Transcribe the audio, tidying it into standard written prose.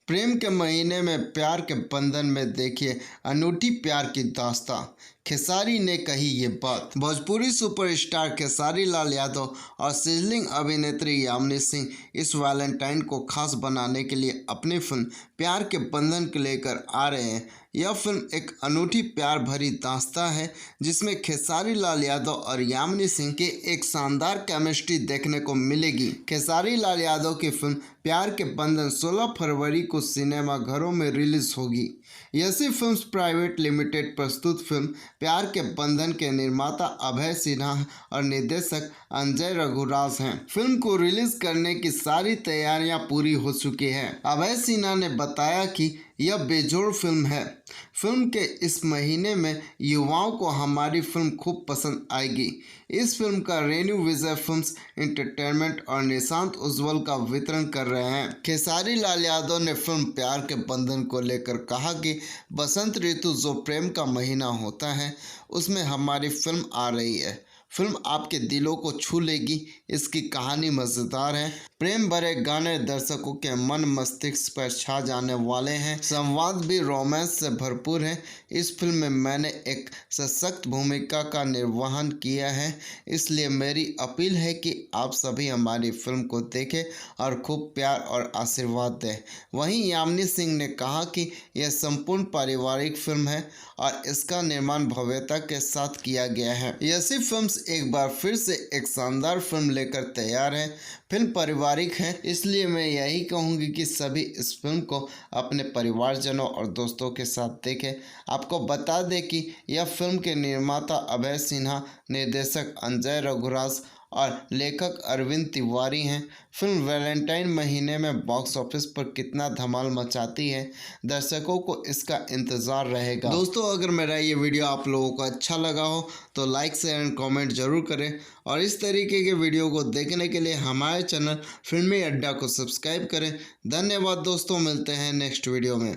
प्रेम के महीने में प्यार के बंधन में देखिए अनूठी प्यार की दास्तां। खेसारी ने कही ये बात। भोजपुरी सुपरस्टार खेसारी लाल यादव और सिजलिंग अभिनेत्री यामिनी सिंह इस वैलेंटाइन को खास बनाने के लिए अपनी फिल्म प्यार के बंधन को लेकर आ रहे हैं। यह फिल्म एक अनूठी प्यार भरी दास्तां है जिसमें खेसारी लाल यादव और यामिनी सिंह के एक शानदार केमिस्ट्री देखने को मिलेगी। खेसारी लाल यादव की फिल्म प्यार के बंधन 16 फरवरी को सिनेमा घरों में रिलीज होगी। यसी फिल्म्स प्राइवेट लिमिटेड प्रस्तुत फिल्म प्यार के बंधन के निर्माता अभय सिन्हा और निर्देशक अंजय रघुराज हैं। फिल्म को रिलीज करने की सारी तैयारियां पूरी हो चुकी हैं। अभय सिन्हा ने बताया कि यह बेजोड़ फिल्म है। फिल्म के इस महीने में युवाओं को हमारी फिल्म खूब पसंद आएगी। इस फिल्म का रेन्यू विजय फिल्म्स एंटरटेनमेंट और निशांत उज्ज्वल का वितरण कर रहे हैं। खेसारी लाल यादव ने फिल्म प्यार के बंधन को लेकर कहा कि बसंत ऋतु जो प्रेम का महीना होता है उसमें हमारी फिल्म आ रही है। फिल्म आपके दिलों को छू लेगी। इसकी कहानी मज़ेदार है। प्रेम भरे गाने दर्शकों के मन मस्तिष्क पर छा जाने वाले हैं। संवाद भी रोमांस से भरपूर है। इस फिल्म में मैंने एक सशक्त भूमिका का निर्वहन किया है, इसलिए मेरी अपील है कि आप सभी हमारी फिल्म को देखें और खूब प्यार और आशीर्वाद दें। वहीं यामिनी सिंह ने कहा कि यह संपूर्ण पारिवारिक फिल्म है और इसका निर्माण भव्यता के साथ किया गया है। यसी फिल्म्स एक बार फिर से एक शानदार फिल्म लेकर तैयार है। फिल्म पारिवारिक है, इसलिए मैं यही कहूँगी कि सभी इस फिल्म को अपने परिवारजनों और दोस्तों के साथ देखें। आपको बता दें कि यह फिल्म के निर्माता अभय सिन्हा, निर्देशक अंजय रघुराज और लेखक अरविंद तिवारी हैं। फिल्म वैलेंटाइन महीने में बॉक्स ऑफिस पर कितना धमाल मचाती है, दर्शकों को इसका इंतज़ार रहेगा। दोस्तों, अगर मेरा ये वीडियो आप लोगों को अच्छा लगा हो तो लाइक शेयर एंड कमेंट जरूर करें और इस तरीके के वीडियो को देखने के लिए हमारे चैनल फिल्मी अड्डा को सब्सक्राइब करें। धन्यवाद दोस्तों, मिलते हैं नेक्स्ट वीडियो में।